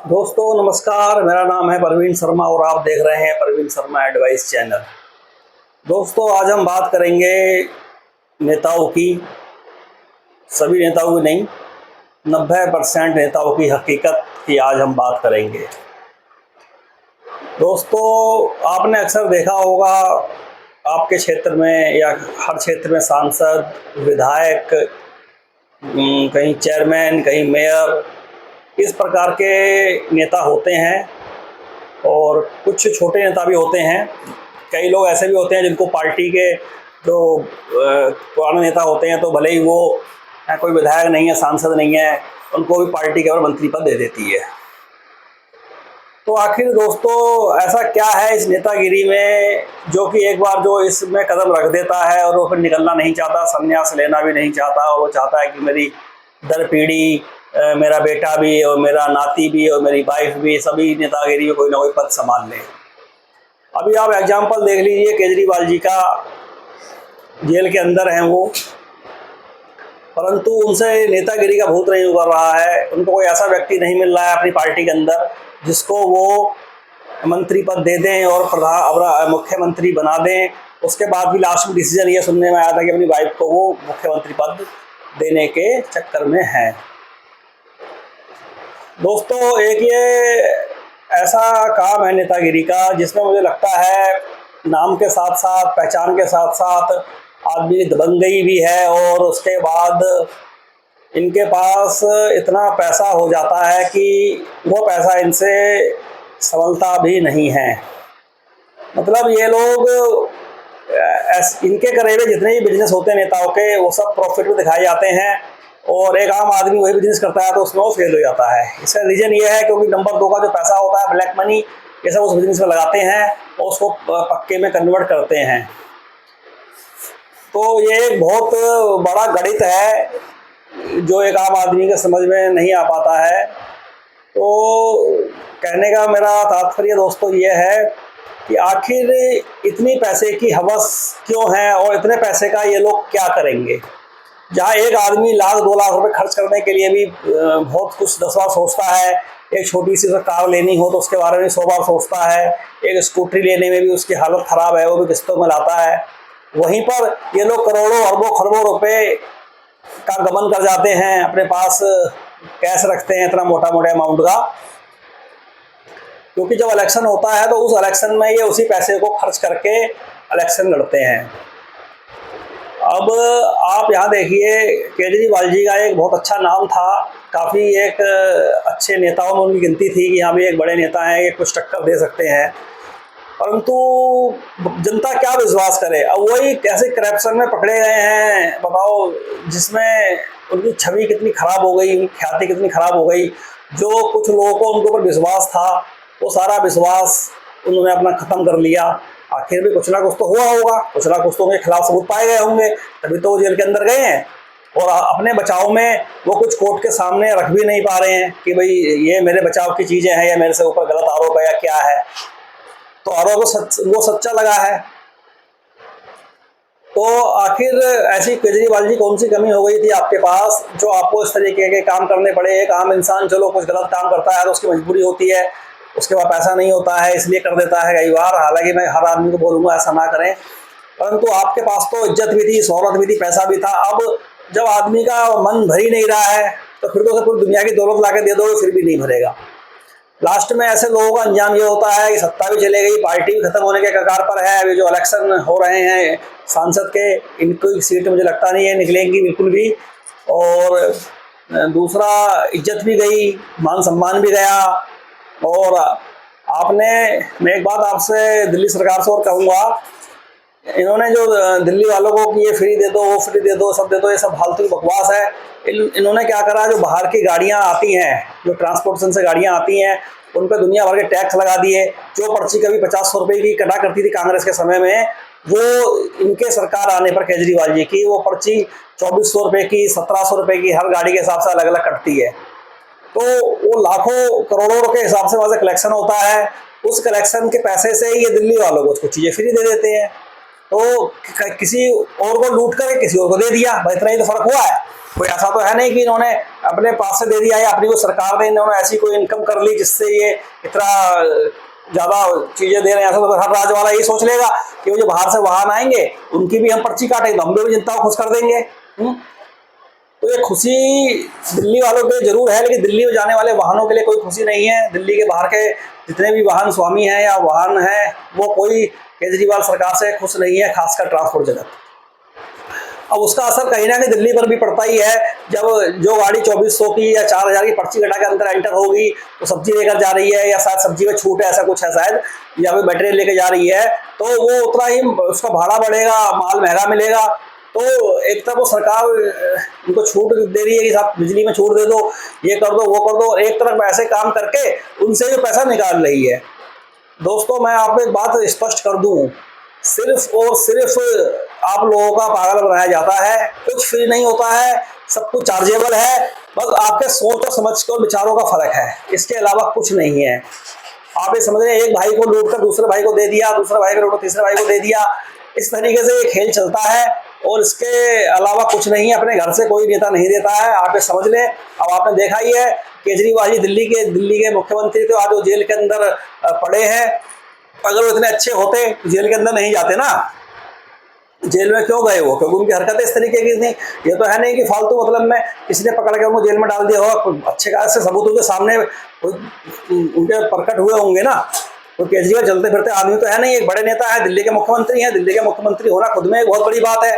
दोस्तों नमस्कार, मेरा नाम है परवीन शर्मा और आप देख रहे हैं परवीन शर्मा एडवाइस चैनल। दोस्तों आज हम बात करेंगे नेताओं की, सभी नेताओं की नहीं, 90% नेताओं की हकीकत की आज हम बात करेंगे। दोस्तों आपने अक्सर देखा होगा आपके क्षेत्र में या हर क्षेत्र में सांसद, विधायक, कहीं चेयरमैन, कहीं मेयर, इस प्रकार के नेता होते हैं और कुछ छोटे नेता भी होते हैं। कई लोग ऐसे भी होते हैं जिनको पार्टी के जो पुराने नेता होते हैं तो भले ही वो कोई विधायक नहीं है, सांसद नहीं है, उनको भी पार्टी केवल मंत्री पद दे देती है। तो आखिर दोस्तों ऐसा क्या है इस नेतागिरी में जो कि एक बार जो इसमें कदम रख देता है और वो फिर निकलना नहीं चाहता, संन्यास लेना भी नहीं चाहता, और वो चाहता है कि मेरी दर पीढ़ी, मेरा बेटा भी और मेरा नाती भी और मेरी वाइफ भी सभी नेतागिरी में कोई ना कोई पद संभाल लें। अभी आप एग्जाम्पल देख लीजिए, केजरीवाल जी का, जेल के अंदर हैं वो, परंतु उनसे नेतागिरी का भूत नहीं उतर रहा है। उनको कोई ऐसा व्यक्ति नहीं मिल रहा है अपनी पार्टी के अंदर जिसको वो मंत्री पद दे दें और मुख्यमंत्री बना दें। उसके बाद भी लास्ट में डिसीजन ये सुनने में आया था कि अपनी वाइफ को वो मुख्यमंत्री पद देने के चक्कर में हैं। दोस्तों एक ये ऐसा काम है नेतागिरी का जिसमें मुझे लगता है नाम के साथ साथ, पहचान के साथ साथ आदमी की दबंगई भी है, और उसके बाद इनके पास इतना पैसा हो जाता है कि वो पैसा इनसे संभलता भी नहीं है। मतलब ये लोग इनके करे हुए जितने भी बिजनेस होते हैं नेताओं के, वो सब प्रॉफिट में दिखाए जाते हैं, और एक आम आदमी वही बिजनेस करता है तो उसमें वो फेल हो जाता है। इसका रीज़न ये है क्योंकि नंबर 2 का जो पैसा होता है, ब्लैक मनी, ये सब उस बिजनेस में लगाते हैं और उसको पक्के में कन्वर्ट करते हैं। तो ये एक बहुत बड़ा गणित है जो एक आम आदमी के समझ में नहीं आ पाता है। तो कहने का मेरा तात्पर्य दोस्तों ये है कि आखिर इतनी पैसे की हवस क्यों है और इतने पैसे का ये लोग क्या करेंगे। जहाँ एक आदमी लाख 2 लाख रुपए खर्च करने के लिए भी बहुत कुछ 10 बार सोचता है। एक छोटी सी कार लेनी हो तो उसके बारे में 100 बार सोचता है। एक स्कूटरी लेने में भी उसकी हालत ख़राब है, वो भी किस्तों में लाता है। वहीं पर ये लोग करोड़ों अरबों खरबों रुपए का गबन कर जाते हैं, अपने पास कैश रखते हैं इतना मोटा मोटा अमाउंट का, क्योंकि जब इलेक्शन होता है तो उस इलेक्शन में ये उसी पैसे को खर्च करके इलेक्शन लड़ते हैं। अब आप यहाँ देखिए, केजरीवाल जी का एक बहुत अच्छा नाम था, काफ़ी एक अच्छे नेताओं में उनकी गिनती थी कि यहाँ भी एक बड़े नेता हैं, ये कुछ टक्कर दे सकते हैं, परंतु जनता क्या विश्वास करे। अब वही कैसे करप्शन में पकड़े गए हैं बताओ, जिसमें उनकी छवि कितनी खराब हो गई, उनकी ख्याति कितनी खराब हो गई। जो कुछ लोगों को उनके ऊपर विश्वास था वो सारा विश्वास उन्होंने अपना ख़त्म कर लिया। आखिर भी कुछ ना कुछ तो हुआ होगा, कुछ ना कुछ तो उनके खिलाफ सबूत पाए गए होंगे, तभी तो वो जेल के अंदर गए हैं। और अपने बचाव में वो कुछ कोर्ट के सामने रख भी नहीं पा रहे हैं कि भाई ये मेरे बचाव की चीज़ें हैं या मेरे से ऊपर गलत आरोप है या क्या है। तो आरोप वो सच्चा लगा है। तो आखिर ऐसी केजरीवाल जी कौन सी कमी हो गई थी आपके पास जो आपको इस तरीके के काम करने पड़े। एक आम इंसान चलो कुछ गलत काम करता है तो उसकी मजबूरी होती है, उसके पास पैसा नहीं होता है इसलिए कर देता है कई बार। हालांकि मैं हर आदमी को बोलूँगा ऐसा ना करें, परंतु आपके पास तो इज्जत भी थी, शोहरत भी थी, पैसा भी था। अब जब आदमी का मन भर ही नहीं रहा है तो फिर तो पूरी दुनिया की दौलत ला के दे दो फिर भी नहीं भरेगा। लास्ट में ऐसे लोगों का अंजाम ये होता है कि सत्ता भी चले गई, पार्टी भी खत्म होने के कगार पर है। अभी जो इलेक्शन हो रहे हैं सांसद के, इनकी सीट मुझे लगता नहीं है निकलेंगी बिल्कुल भी, और दूसरा इज्जत भी गई, मान सम्मान भी गया। और मैं एक बात आपसे दिल्ली सरकार से और कहूँगा, इन्होंने जो दिल्ली वालों को कि ये फ्री दे दो, वो फ्री दे दो, सब दे दो, ये सब फालतू बकवास है। इन्होंने क्या करा, जो बाहर की गाड़ियाँ आती हैं, जो ट्रांसपोर्टेशन से गाड़ियाँ आती हैं, उन पर दुनिया भर के टैक्स लगा दिए। जो पर्ची कभी 50-100 रुपये की कटा करती थी कांग्रेस के समय में, वो इनके सरकार आने पर केजरीवाल जी की वो पर्ची 2400 रुपये की, 1700 रुपये की हर गाड़ी के हिसाब से अलग अलग कटती है। तो वो लाखों करोड़ों के हिसाब से वहाँ से कलेक्शन होता है। उस कलेक्शन के पैसे से ये दिल्ली वालों को कुछ चीज़ें फ्री दे देते हैं। तो किसी और को लूट कर किसी और को दे दिया, भाई इतना ही तो फर्क हुआ है। कोई ऐसा तो है नहीं कि इन्होंने अपने पास से दे दिया या अपनी कोई सरकार ने इन्होंने ऐसी कोई इनकम कर ली जिससे ये इतना ज्यादा चीजें दे रहे हैं। ऐसा तो हर राज्य वाला यही सोच लेगा कि वो जो बाहर से वाहन आएंगे उनकी भी हम पर्ची काटेंगे, हम भी जनता को खुश कर देंगे। तो ये खुशी दिल्ली वालों के जरूर है, लेकिन दिल्ली में जाने वाले वाहनों के लिए कोई खुशी नहीं है। दिल्ली के बाहर के जितने भी वाहन स्वामी हैं या वाहन हैं वो कोई केजरीवाल सरकार से खुश नहीं है, खासकर ट्रांसपोर्ट जगत। अब उसका असर कहीं ना कहीं दिल्ली पर भी पड़ता ही है। जब जो गाड़ी 2400 की या 4000 की पर्ची कटा के अंदर एंटर होगी तो सब्जी लेकर जा रही है या शायद सब्जी में छूट है, ऐसा कुछ है शायद, या फिर मटेरियल लेकर जा रही है तो वो उतना ही उसका भाड़ा बढ़ेगा, माल महंगा मिलेगा। तो एक तरफ वो सरकार उनको छूट दे रही है कि साहब बिजली में छूट दे दो, ये कर दो, वो कर दो, एक तरफ ऐसे काम करके उनसे जो पैसा निकाल रही है। दोस्तों मैं आपको एक बात स्पष्ट कर दूं, सिर्फ और सिर्फ आप लोगों का पागल बनाया जाता है, कुछ फ्री नहीं होता है, सब कुछ चार्जेबल है, बस आपके सोच और समझ के और विचारों का फर्क है, इसके अलावा कुछ नहीं है। आप ये समझ रहे हैं एक भाई को लूट कर दूसरे भाई को दे दिया, दूसरे भाई को लूट कर तीसरे भाई को दे दिया, इस तरीके से ये खेल चलता है और इसके अलावा कुछ नहीं है। अपने घर से कोई नेता नहीं देता है, आप ये समझ लें। अब आपने देखा ही है केजरीवाल जी दिल्ली के मुख्यमंत्री तो आज वो जेल के अंदर पड़े हैं। अगर वो इतने अच्छे होते जेल के अंदर नहीं जाते ना, जेल में क्यों गए वो? क्योंकि उनकी हरकतें इस तरीके की थी। ये तो है नहीं कि फालतू मतलब में किसी ने पकड़ के उनको जेल में डाल दिया होगा, अच्छे खासे सबूत उनके सामने उनके प्रकट हुए होंगे ना। तो केजरीवाल चलते फिरते आदमी तो है नहीं, एक बड़े नेता है, दिल्ली के मुख्यमंत्री हैं, दिल्ली के मुख्यमंत्री होना खुद में एक बहुत बड़ी बात है।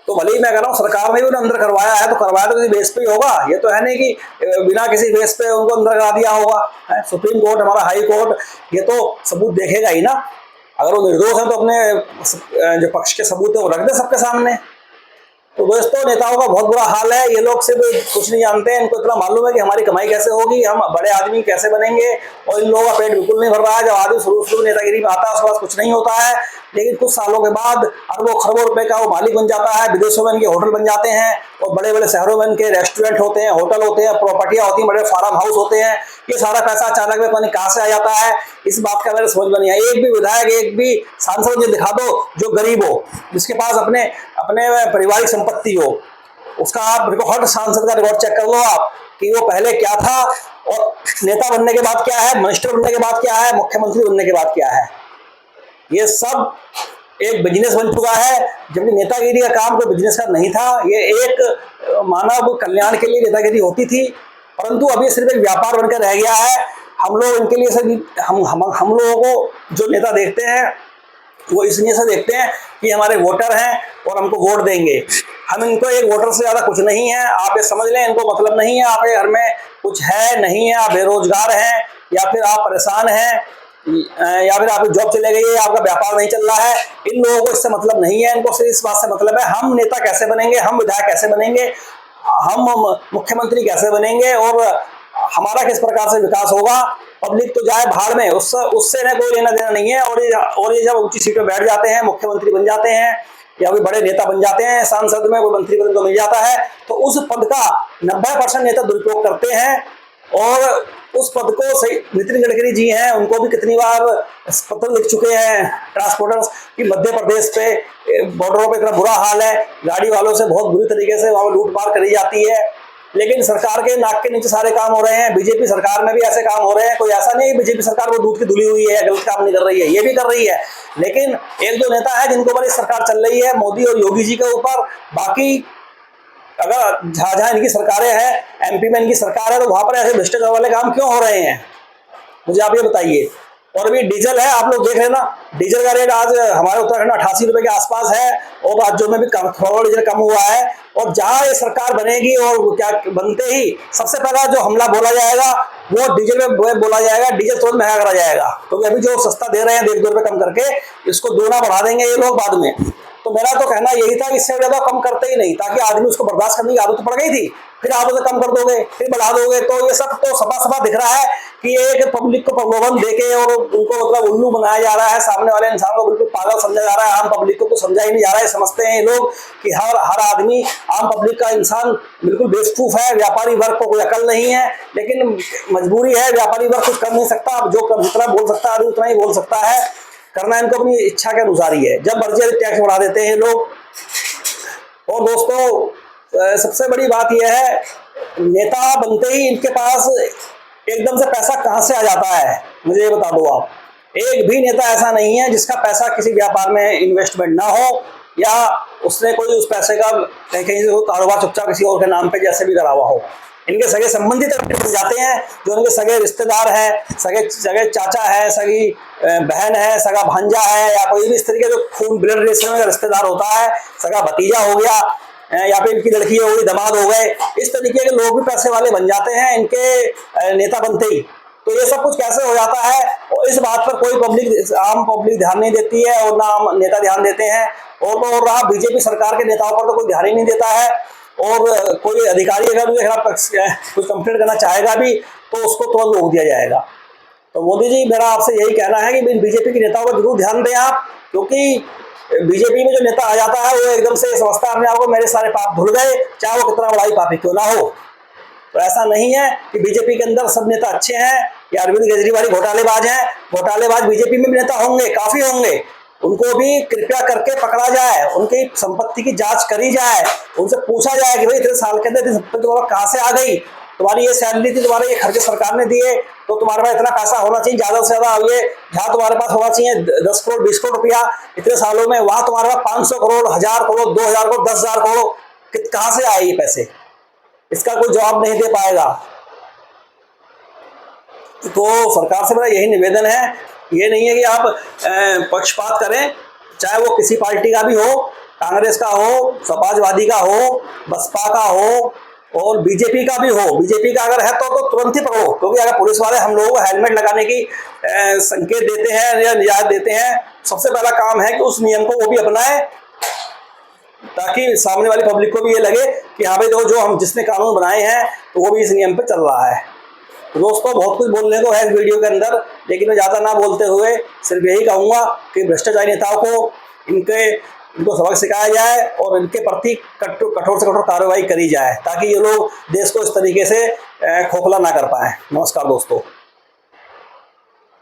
तो भले ही मैं कह रहा हूँ सरकार ने भी उन्हें अंदर करवाया है तो करवाया तो किसी बेस पे ही होगा, ये तो है नहीं कि बिना किसी बेस पे उनको अंदर करा दिया होगा। सुप्रीम कोर्ट, हमारा हाई कोर्ट, ये तो सबूत देखेगा ही ना। अगर वो निर्दोष है तो अपने जो पक्ष के सबूत है वो रख दे सबके सामने। तो दोस्तों नेताओं का बहुत बुरा हाल है, ये लोग सिर्फ कुछ नहीं जानते हैं, इनको इतना मालूम है कि हमारी कमाई कैसे होगी, हम बड़े आदमी कैसे बनेंगे, और इन लोगों का पेट बिल्कुल नहीं भर रहा है। जब आदमी शुरू नेतागिरी में आता है उसके बाद कुछ नहीं होता है, लेकिन कुछ सालों के बाद अरबों खरबों रुपए का वो मालिक बन जाता है। विदेशों में इनके होटल बन जाते हैं और बड़े बड़े शहरों में इनके रेस्टोरेंट होते हैं, होटल होते हैं, प्रॉपर्टियां होती हैं, बड़े फार्म हाउस होते हैं। ये सारा पैसा अचानक में पता नहीं कहाँ से आ जाता है, इस बात का मेरे समझ में नहीं आया। एक भी विधायक, एक भी सांसद मुझे दिखा दो जो गरीब हो, जिसके पास अपने अपने पारिवारिक संपत्ति हो, उसका आप हर सांसद का रिकॉर्ड चेक कर लो आप कि वो पहले क्या था और नेता बनने के बाद क्या है, मिनिस्टर बनने के बाद क्या है, मुख्यमंत्री बनने के बाद क्या है। ये सब एक बिजनेस बन चुका है, जबकि नेतागिरी का काम कोई बिजनेस का नहीं था। ये एक मानव कल्याण के लिए नेतागिरी होती थी, परंतु अब ये सिर्फ एक व्यापार बनकर रह गया है। हम लोग इनके लिए सब हम लोगों को जो नेता देखते हैं वो इसलिए से देखते हैं कि हमारे वोटर हैं और हमको वोट देंगे। हम इनको एक वोटर से ज़्यादा कुछ नहीं है, आप ये समझ लें। इनको मतलब नहीं है आपके घर में कुछ है नहीं है, आप बेरोजगार हैं या फिर आप परेशान हैं या फिर आपकी जॉब चले गई है, आपका व्यापार नहीं चल रहा है, इन लोगों को इससे मतलब नहीं है। इनको सिर्फ इस बात से मतलब है हम नेता कैसे बनेंगे, हम विधायक कैसे बनेंगे, हम मुख्यमंत्री कैसे बनेंगे और हमारा किस प्रकार से विकास होगा। पब्लिक तो जाए भाड़ में, उससे ना कोई लेना देना नहीं है। और ये जब ऊंची सीट पे बैठ जाते हैं, मुख्यमंत्री बन जाते हैं या कोई बड़े नेता बन जाते हैं, सांसद में कोई मंत्री पद को मिल जाता है, तो उस पद का 90% नेता दुरुपयोग करते हैं। और उस पद को सही नितिन गडकरी जी हैं, उनको भी कितनी बार पत्र लिख चुके हैं ट्रांसपोर्टर्स की मध्य प्रदेश पे बॉर्डरों पे इतना बुरा हाल है, गाड़ी वालों से बहुत बुरी तरीके से वहां लूटपाट करी जाती है। लेकिन सरकार के नाक के नीचे सारे काम हो रहे हैं। बीजेपी सरकार में भी ऐसे काम हो रहे हैं, कोई ऐसा नहीं है बीजेपी सरकार वो दूध की धुली हुई है, गलत काम नहीं कर रही है, ये भी कर रही है। लेकिन एक दो नेता है जिनको ऊपर सरकार चल रही है, मोदी और योगी जी के ऊपर। बाकी अगर जहां जहां इनकी सरकारें हैं, एमपी में इनकी सरकार है, तो वहां पर ऐसे भ्रष्टाचार वाले काम क्यों हो रहे हैं, मुझे आप ये बताइए। और अभी डीजल है, आप लोग देख रहे हैं ना, डीजल का रेट आज हमारे उत्तराखंड 88 रुपए के आसपास है और राज्यों में भी थोड़ा डीजल कम हुआ है। और जहां ये सरकार बनेगी और क्या बनते ही सबसे पहला जो हमला बोला जाएगा वो डीजल में बोला जाएगा, डीजल तुरंत महंगा करा जाएगा, क्योंकि अभी जो सस्ता दे रहे हैं 1-2 रुपए कम करके, इसको दोगुना बढ़ा देंगे ये लोग बाद में। तो मेरा तो कहना यही था कि इससे ज्यादा कम करते ही नहीं, ताकि आदमी उसको बर्दाश्त करने की आदत पड़ गई थी, फिर आप उसे कम कर दोगे, फिर बढ़ा दोगे। तो ये सब तो सफा दिख रहा है कि एक पब्लिक को प्रलोभन देके और उनको मतलब उल्लू बनाया जा रहा है, सामने वाले इंसान को बिल्कुल पागल समझा जा रहा है। आम पब्लिक को समझा ही नहीं जा रहा है। समझते हैं ये लोग कि हर आदमी, आम पब्लिक का इंसान बिल्कुल बेवकूफ है, व्यापारी वर्ग को कोई अकल नहीं है। लेकिन मजबूरी है, व्यापारी वर्ग कुछ कर नहीं सकता, जो जितना बोल सकता है आदमी उतना ही बोल सकता है, करना इनको अपनी इच्छा के अनुसार ही है। जब मर्जी टैक्स बढ़ा देते हैं लोग। और दोस्तों सबसे बड़ी बात यह है, नेता बनते ही इनके पास एकदम से पैसा कहाँ से आ जाता है, मुझे ये बता दो आप। एक भी नेता ऐसा नहीं है जिसका पैसा किसी व्यापार में इन्वेस्टमेंट ना हो, या उसने कोई उस पैसे का कहीं से कोई कारोबार चुपचाप किसी और के नाम पे जैसे भी करा हुआ हो। इनके सगे संबंधी तक बन जाते हैं, जो उनके सगे रिश्तेदार हैं, सगे चाचा है, सगी बहन है, सगा भांजा है, या कोई भी इस तरीके जो खून ब्लड रिलेशन में रिश्तेदार होता है, सगा भतीजा हो गया, या फिर इनकी लड़की हो गई, दामाद हो गए, इस तरीके के लोग भी पैसे वाले बन जाते हैं इनके नेता बनते ही। तो ये सब कुछ कैसे हो जाता है, और इस बात पर कोई आम पब्लिक ध्यान नहीं देती है, और ना आम नेता ध्यान देते हैं। और रहा बीजेपी सरकार के नेताओं पर तो कोई ध्यान ही नहीं देता है, और कोई अधिकारी अगर उनके खिलाफ कुछ कंप्लेंट करना चाहेगा भी तो उसको तुरंत रोक दिया जाएगा। तो मोदी जी, मेरा आपसे यही कहना है कि बीजेपी के नेताओं पर जरूर ध्यान दें आप, क्योंकि बीजेपी में जो नेता आ जाता है वो एकदम से समझता है अपने आप को मेरे सारे पाप धुल गए, चाहे वो कितना बड़ा ही पापी क्यों ना हो। तो ऐसा नहीं है कि बीजेपी के अंदर सब नेता अच्छे हैं या अरविंद केजरीवाल घोटालेबाज हैं। घोटालेबाज बीजेपी में भी नेता होंगे, काफी होंगे, उनको भी कृपया करके पकड़ा जाए, उनकी संपत्ति की जांच करी जाए, उनसे पूछा जाए कि भाई इतने साल के अंदर संपत्ति तुम्हारा कहाँ से आ गई, तुम्हारी ये सैलरी थी, तुम्हारे ये खर्चे सरकार ने दिए, तो तुम्हारे पास इतना पैसा होना चाहिए, ज्यादा से ज्यादा ये जहाँ तुम्हारे पास होना चाहिए 10 करोड़ 20 करोड़ रुपया इतने सालों में, वहां तुम्हारे पास 500 करोड़ 1000 करोड़ 2000 करोड़ 10,000 करोड़ कहाँ से आए ये पैसे, इसका कोई जवाब नहीं दे पाएगा। तो सरकार से मेरा यही निवेदन है, ये नहीं है कि आप पक्षपात करें, चाहे वो किसी पार्टी का भी हो, कांग्रेस का हो, समाजवादी का हो, बसपा का हो और बीजेपी का भी हो। बीजेपी का अगर है तो तुरंत ही पकड़ो, क्योंकि अगर पुलिस वाले हम लोगों को हेलमेट लगाने की संकेत देते हैं या निजात देते हैं, सबसे पहला काम है कि उस नियम को वो भी अपनाए, ताकि सामने वाली पब्लिक को भी ये लगे कि हाँ भाई जो हम जिसने कानून बनाए हैं तो वो भी इस नियम पे चल रहा है। दोस्तों, बहुत कुछ बोलने को है इस वीडियो के अंदर, लेकिन मैं ज़्यादा ना बोलते हुए सिर्फ यही कहूँगा कि भ्रष्टाचारी नेताओं को इनको सबक सिखाया जाए और इनके प्रति कठोर से कठोर कार्रवाई करी जाए, ताकि ये लोग देश को इस तरीके से खोखला ना कर पाए। नमस्कार दोस्तों।